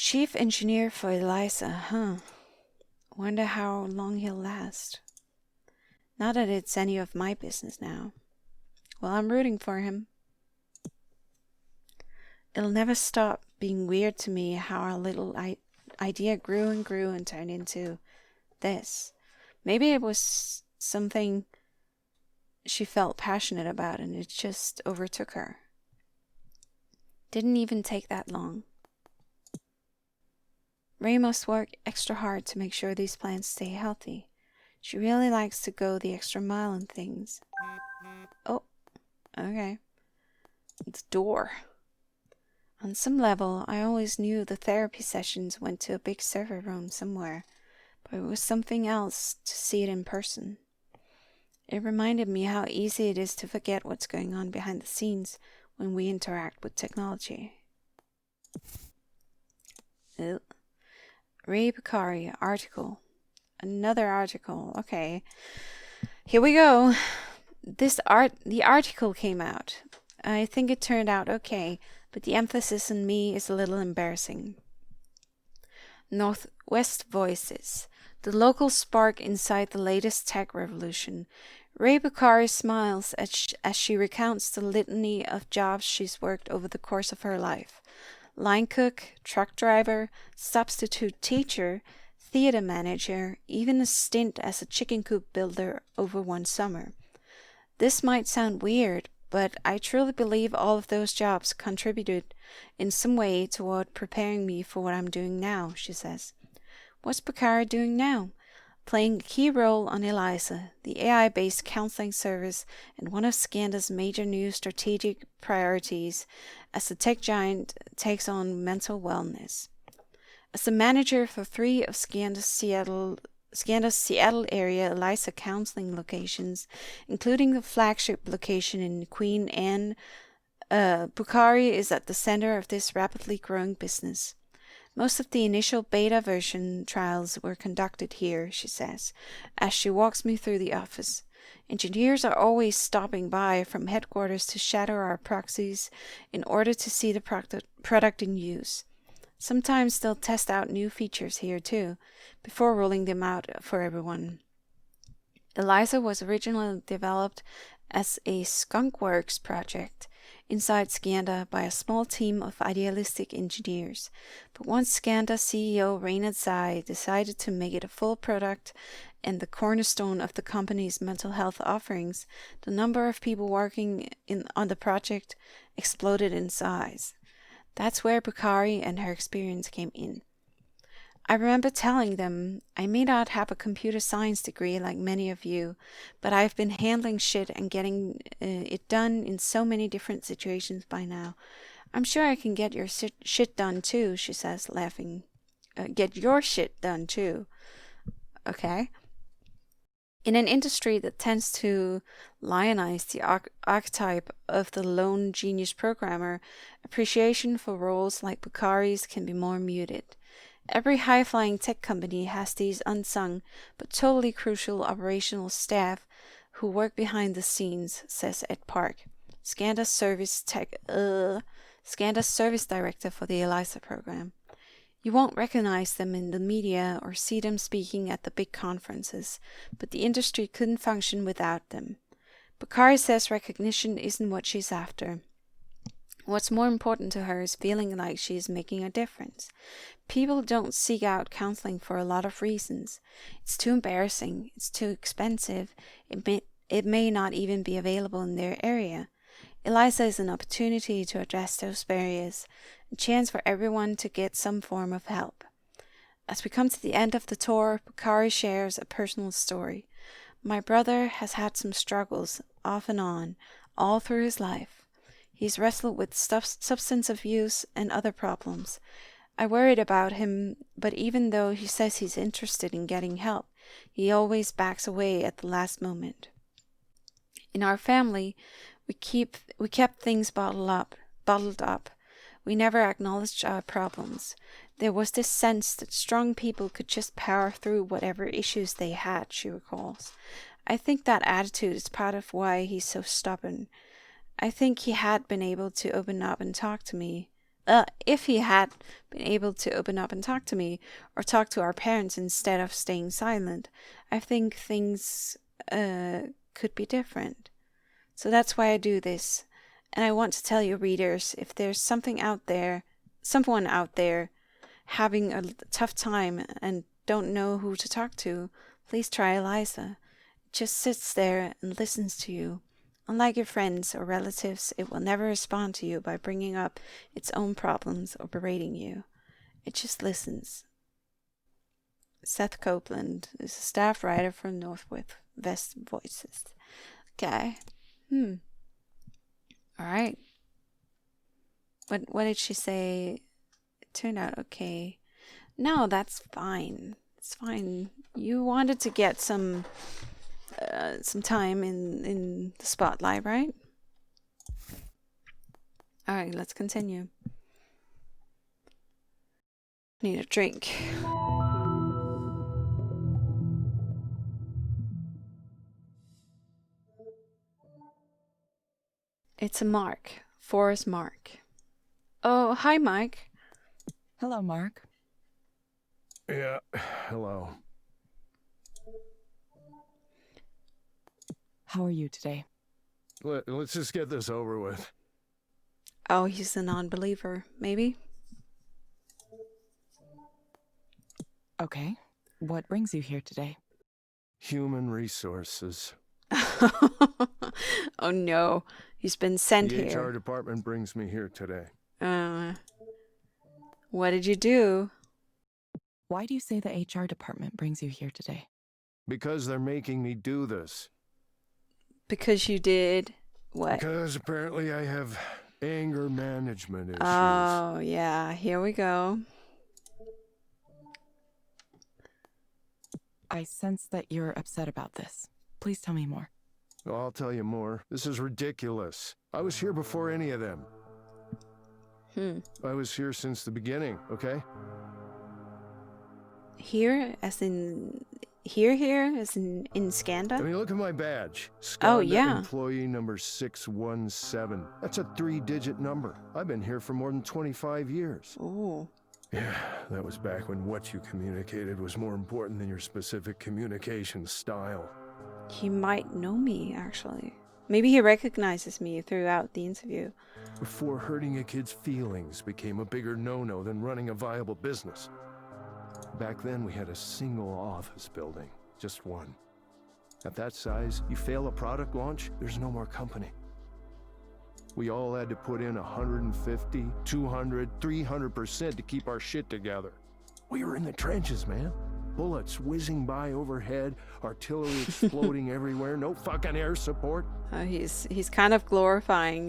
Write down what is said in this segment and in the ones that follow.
Chief engineer for Eliza, huh? Wonder how long he'll last. Not that it's any of my business now. Well, I'm rooting for him. It'll never stop being weird to me how our little idea grew and grew and turned into this. Maybe it was something she felt passionate about and it just overtook her. Didn't even take that long. Ray must work extra hard to make sure these plants stay healthy. She really likes to go the extra mile in things. Oh, okay. The door. On some level, I always knew the therapy sessions went to a big server room somewhere, but it was something else to see it in person. It reminded me how easy it is to forget what's going on behind the scenes when we interact with technology. Ray Bakari article. Another article. Okay. Here we go. The article came out. I think it turned out okay, but the emphasis on me is a little embarrassing. Northwest Voices. The local spark inside the latest tech revolution. Ray Bakari smiles as she recounts the litany of jobs she's worked over the course of her life. Line cook, truck driver, substitute teacher, theater manager, even a stint as a chicken coop builder over one summer. This might sound weird, but I truly believe all of those jobs contributed in some way toward preparing me for what I'm doing now, she says. What's Bakari doing now? Playing a key role on Eliza, the AI-based counseling service and one of Scanda's major new strategic priorities as the tech giant takes on mental wellness. As the manager for 3 of Scanda's Seattle area Eliza counseling locations, including the flagship location in Queen Anne, Bakari is at the center of this rapidly growing business. Most of the initial beta version trials were conducted here, she says, as she walks me through the office. Engineers are always stopping by from headquarters to shadow our proxies in order to see the product in use. Sometimes they'll test out new features here too, before rolling them out for everyone. Eliza was originally developed as a skunkworks project inside Scanda by a small team of idealistic engineers. But once Scanda CEO Raina Zai decided to make it a full product and the cornerstone of the company's mental health offerings, the number of people working on the project exploded in size. That's where Bakari and her experience came in. I remember telling them, I may not have a computer science degree like many of you, but I've been handling shit and getting it done in so many different situations by now. I'm sure I can get your shit done too, she says, laughing. Get your shit done too. Okay. In an industry that tends to lionize the archetype of the lone genius programmer, appreciation for roles like Bakari's can be more muted. Every high-flying tech company has these unsung but totally crucial operational staff who work behind the scenes, says Ed Park, Scanda's service director for the Eliza program. You won't recognize them in the media or see them speaking at the big conferences, but the industry couldn't function without them. Bakari says recognition isn't what she's after. What's more important to her is feeling like she is making a difference. People don't seek out counseling for a lot of reasons. It's too embarrassing, it's too expensive, it may not even be available in their area. Eliza is an opportunity to address those barriers, a chance for everyone to get some form of help. As we come to the end of the tour, Bakari shares a personal story. My brother has had some struggles, off and on, all through his life. He's wrestled with substance abuse and other problems. I worried about him, but even though he says he's interested in getting help, he always backs away at the last moment. In our family, we kept things bottled up. We never acknowledged our problems. There was this sense that strong people could just power through whatever issues they had, she recalls. I think that attitude is part of why he's so stubborn. I think he had been able to open up and talk to me, If he had been able to open up and talk to me, or talk to our parents instead of staying silent, I think things could be different. So that's why I do this. And I want to tell you, readers, if there's someone out there having a tough time and don't know who to talk to, please try Eliza. It just sits there and listens to you. Unlike your friends or relatives, it will never respond to you by bringing up its own problems or berating you. It just listens. Seth Copeland is a staff writer from Northwest Voices. Okay. Alright. What did she say? It turned out okay. No, that's fine. It's fine. You wanted to get some time in the spotlight, right? Alright, let's continue. Need a drink. It's a Mark. Foras Mark. Oh, hi, Mike. Hello, Mark. Yeah, hello. How are you today? Let's just get this over with. Oh, he's a non-believer, maybe? Okay. What brings you here today? Human resources. Oh no, he's been sent The here. HR department brings me here today. What did you do? Why do you say the HR department brings you here today? Because they're making me do this. Because you did what? Because apparently I have anger management issues. Oh, yeah, here we go. I sense that you're upset about this. Please tell me more. Well, I'll tell you more. This is ridiculous. I was here before any of them. I was here since the beginning, okay? Here, as in here, as in Skanda? I mean, look at my badge. Oh, Skanda yeah. Employee number 617. That's a 3-digit number. I've been here for more than 25 years. Oh. Yeah, that was back when what you communicated was more important than your specific communication style. He might know me, actually. Maybe he recognizes me throughout the interview. Before hurting a kid's feelings became a bigger no-no than running a viable business. Back then, we had a single office building. Just one. At that size, you fail a product launch, there's no more company. We all had to put in 150, 200, 300% to keep our shit together. We were in the trenches, man. Bullets whizzing by overhead, artillery exploding everywhere, no fucking air support. He's kind of glorifying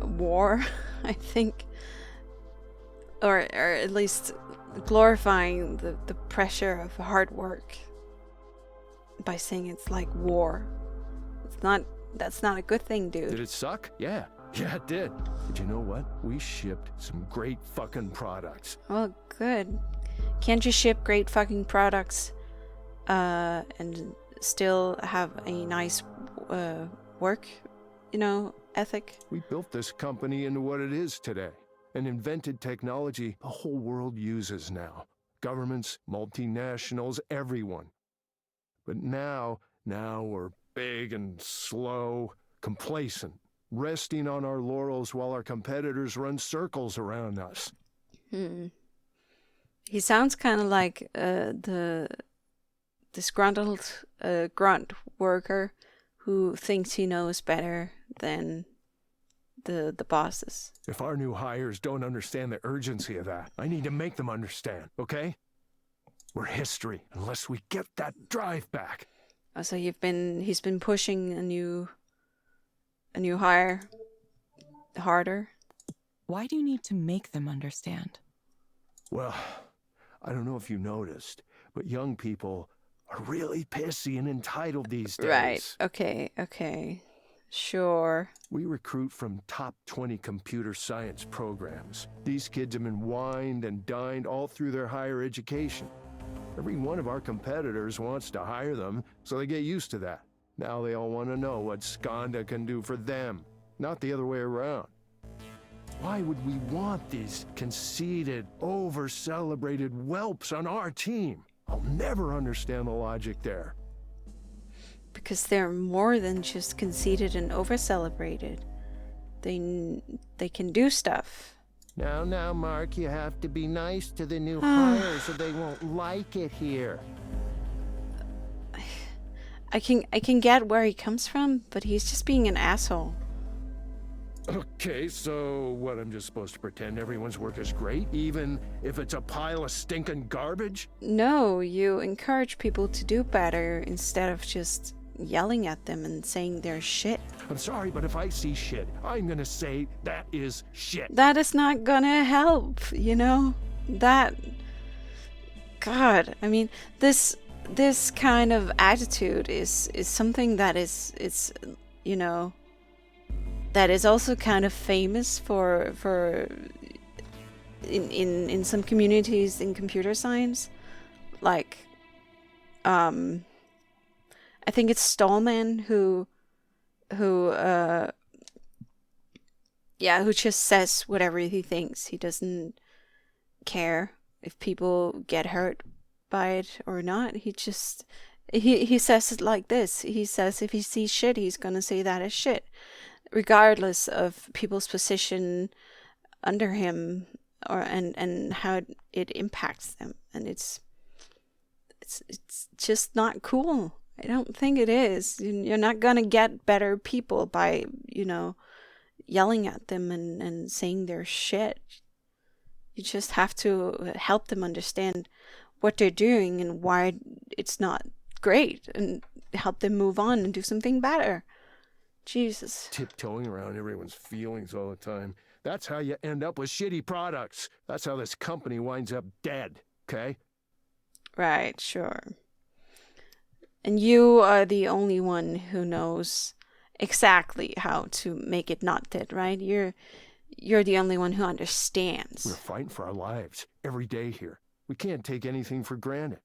war, I think. Or at least glorifying the pressure of hard work by saying it's like war. That's not a good thing, dude. Did it suck? Yeah, it did. But you know what? We shipped some great fucking products. Well, good. Can't you ship great fucking products and still have a nice work, ethic? We built this company into what it is today. And invented technology the whole world uses now. Governments, multinationals, everyone. But now we're big and slow, complacent, resting on our laurels while our competitors run circles around us. He sounds kind of like the disgruntled grunt worker who thinks he knows better than the bosses. If our new hires don't understand the urgency of that, I need to make them understand, okay? We're history unless we get that drive back. Oh, so he's been pushing a new hire harder. Why do you need to make them understand? Well, I don't know if you noticed, but young people are really pissy and entitled these days. Right. Okay. Sure. We recruit from top 20 computer science programs. These kids have been wined and dined all through their higher education. Every one of our competitors wants to hire them, so they get used to that. Now they all want to know what Skanda can do for them, not the other way around. Why would we want these conceited, over-celebrated whelps on our team? I'll never understand the logic there. Because they're more than just conceited and over-celebrated. They can do stuff. Now, Mark, you have to be nice to the new hires or they won't like it here. I can get where he comes from, but he's just being an asshole. Okay, so what, I'm just supposed to pretend everyone's work is great, even if it's a pile of stinking garbage? No, you encourage people to do better instead of just yelling at them and saying they're shit. I'm sorry, but if I see shit, I'm gonna say that is shit. That is not gonna help, you know? That... God, I mean, this kind of attitude is something that is you know, that is also kind of famous for in some communities in computer science. Like, I think it's Stallman who just says whatever he thinks. He doesn't care if people get hurt by it or not. He says it like this. He says if he sees shit, he's gonna say that is shit, regardless of people's position under him and how it impacts them. And it's just not cool. I don't think it is. You're not gonna get better people by, you know, yelling at them and saying their shit. You just have to help them understand what they're doing and why it's not great, and help them move on and do something better. Jesus. Tiptoeing around everyone's feelings all the time. That's how you end up with shitty products. That's how this company winds up dead, okay? Right, sure. And you are the only one who knows exactly how to make it not dead, right? You're the only one who understands. We're fighting for our lives every day here. We can't take anything for granted.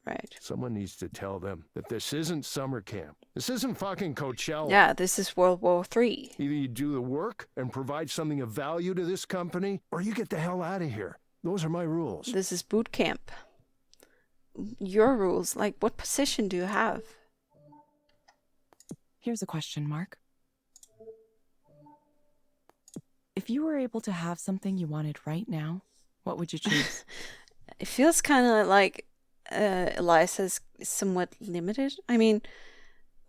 Right. Someone needs to tell them that this isn't summer camp. This isn't fucking Coachella. Yeah, this is World War III. Either you do the work and provide something of value to this company, or you get the hell out of here. Those are my rules. This is boot camp. Your rules, like, what position do you have? Here's a question, Mark. If you were able to have something you wanted right now, what would you choose? It feels kind of like Eliza's somewhat limited. I mean,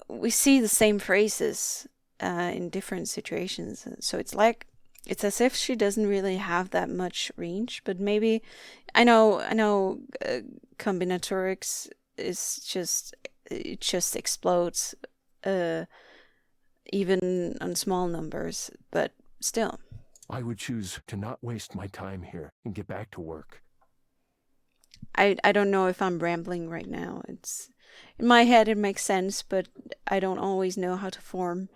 we see the same phrases in different situations. So it's like, it's as if she doesn't really have that much range. But maybe, I know combinatorics is just, it just explodes even on small numbers, but still. I would choose to not waste my time here and get back to work. I don't know if I'm rambling right now. It's in my head it makes sense, but I don't always know how to form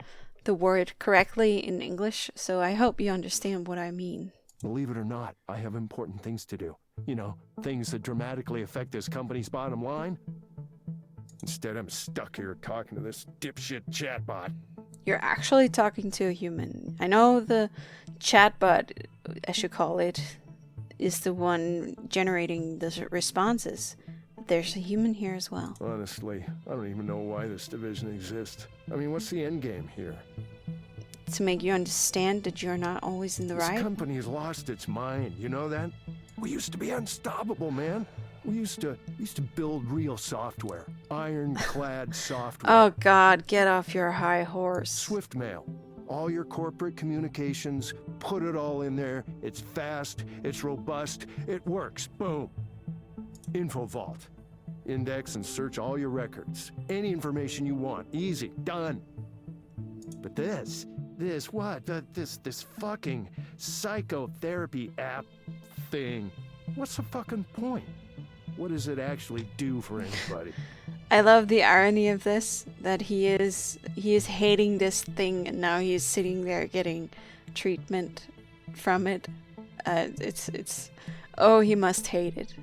the word correctly in English, so I hope you understand what I mean. Believe it or not, I have important things to do. You know, things that dramatically affect this company's bottom line. Instead, I'm stuck here talking to this dipshit chatbot. You're actually talking to a human. I know the chatbot, as you call it, is the one generating the responses. There's a human here as well. Honestly, I don't even know why this division exists. I mean, what's the end game here? To make you understand that you're not always in the right? This company has lost its mind, you know that? We used to be unstoppable, man. We used to build real software. Ironclad software. Oh God, get off your high horse. Swift mail. All your corporate communications, put it all in there. It's fast, it's robust, it works. Boom. Info vault. Index and search all your records. Any information you want. Easy. Done. But this fucking psychotherapy app thing. What's the fucking point? What does it actually do for anybody? I love the irony of this, that he is hating this thing and now he is sitting there getting treatment from it. It's oh, he must hate it.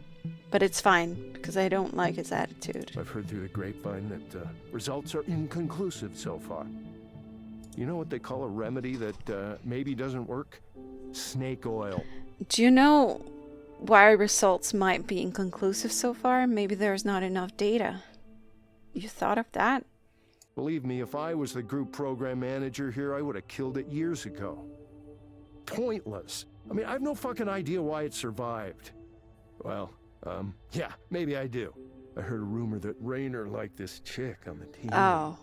But it's fine, because I don't like his attitude. I've heard through the grapevine that results are inconclusive so far. You know what they call a remedy that maybe doesn't work? Snake oil. Do you know why results might be inconclusive so far? Maybe there's not enough data. You thought of that? Believe me, if I was the group program manager here, I would have killed it years ago. Pointless. I mean, I have no fucking idea why it survived. Well, yeah, maybe I do. I heard a rumor that Raynor liked this chick on the team. Oh.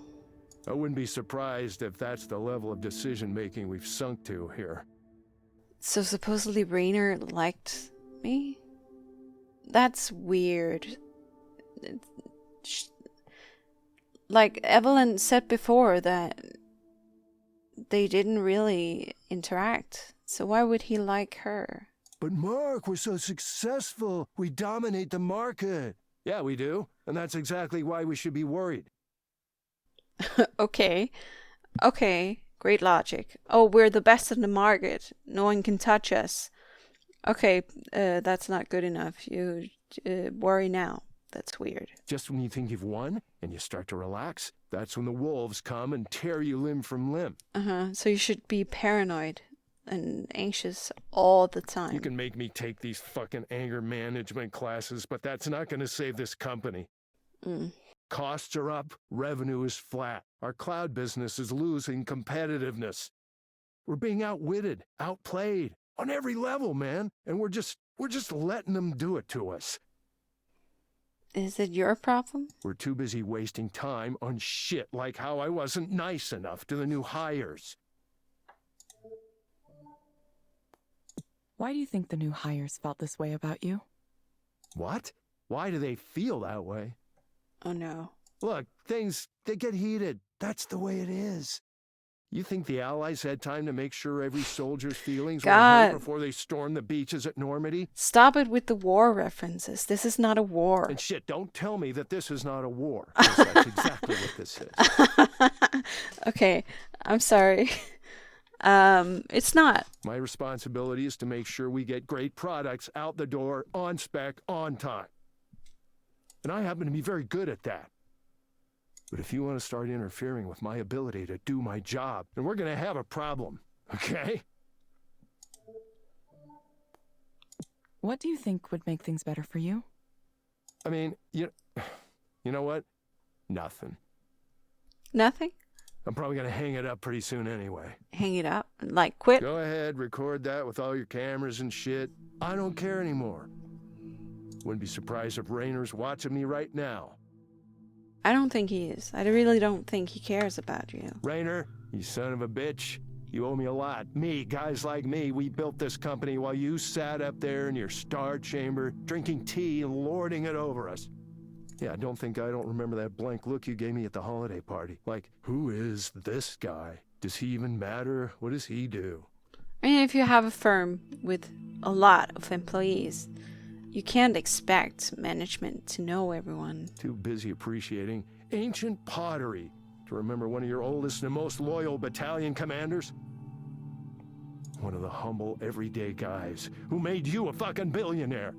I wouldn't be surprised if that's the level of decision-making we've sunk to here. So supposedly Raynor liked me? That's weird. Like Evelyn said before that they didn't really interact. So why would he like her? But Mark, we're so successful. We dominate the market. Yeah, we do. And that's exactly why we should be worried. Okay. Great logic. Oh, we're the best in the market. No one can touch us. Okay, that's not good enough. You worry now. That's weird. Just when you think you've won and you start to relax, that's when the wolves come and tear you limb from limb. So you should be paranoid and anxious all the time. You can make me take these fucking anger management classes, but that's not going to save this company. Costs are up, revenue is flat. Our cloud business is losing competitiveness. We're being outwitted, outplayed on every level, man, and we're just letting them do it to us. Is it your problem? We're too busy wasting time on shit like how I wasn't nice enough to the new hires. Why do you think the new hires felt this way about you? What? Why do they feel that way? Oh no. Look, they get heated. That's the way it is. You think the Allies had time to make sure every soldier's feelings were hurt before they stormed the beaches at Normandy? Stop it with the war references. This is not a war. And shit, don't tell me that this is not a war. 'Cause that's exactly what this is. Okay, I'm sorry. It's not. My responsibility is to make sure we get great products out the door, on spec, on time. And I happen to be very good at that. But if you want to start interfering with my ability to do my job, then we're going to have a problem, okay? What do you think would make things better for you? I mean, you know what? Nothing. Nothing? I'm probably going to hang it up pretty soon anyway. Hang it up? Like quit? Go ahead, record that with all your cameras and shit. I don't care anymore. Wouldn't be surprised if Raynor's watching me right now. I don't think he is. I really don't think he cares about you. Raynor, you son of a bitch. You owe me a lot. Me, guys like me, we built this company while you sat up there in your star chamber, drinking tea and lording it over us. Yeah, don't think I don't remember that blank look you gave me at the holiday party. Like, who is this guy? Does he even matter? What does he do? I mean, if you have a firm with a lot of employees, you can't expect management to know everyone. Too busy appreciating ancient pottery to remember one of your oldest and most loyal battalion commanders? One of the humble, everyday guys who made you a fucking billionaire.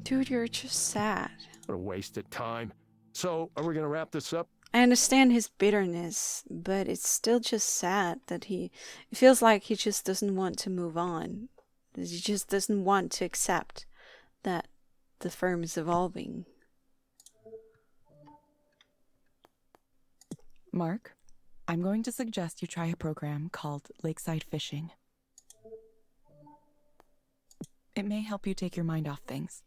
Dude, you're just sad. What a waste of time. So, are we gonna wrap this up? I understand his bitterness, but it's still just sad that it feels like he just doesn't want to move on. He just doesn't want to accept that the firm is evolving. Mark, I'm going to suggest you try a program called Lakeside Fishing. It may help you take your mind off things.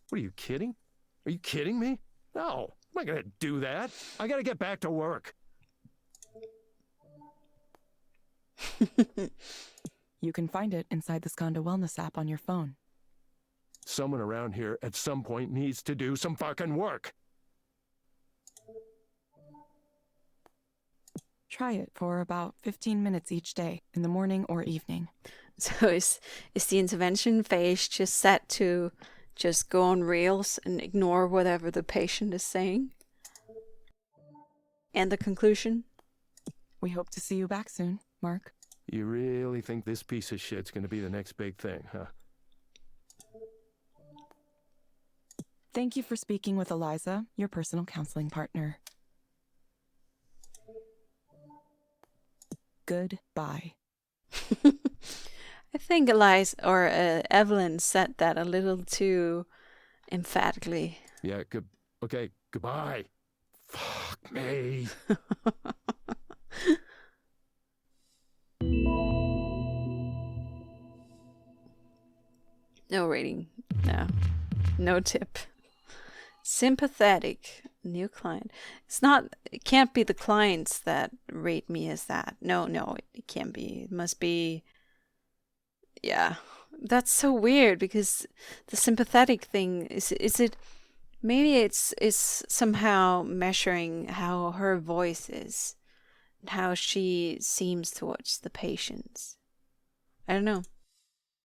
What, are you kidding? Are you kidding me? No, I'm not gonna do that. I gotta get back to work. You can find it inside the Skanda Wellness app on your phone. Someone around here at some point needs to do some fucking work. Try it for about 15 minutes each day, in the morning or evening. So is the intervention phase just set to just go on rails and ignore whatever the patient is saying? And the conclusion? We hope to see you back soon, Mark. You really think this piece of shit's gonna be the next big thing, huh? Thank you for speaking with Eliza, your personal counseling partner. Goodbye. I think Eliza or Evelyn said that a little too emphatically. Yeah, okay, goodbye. Fuck me. No rating. No. No tip. Sympathetic. New client. It can't be the clients that rate me as that. No, it can't be. It must be, yeah. That's so weird because the sympathetic thing is it, maybe it's somehow measuring how her voice is, and how she seems towards the patients. I don't know.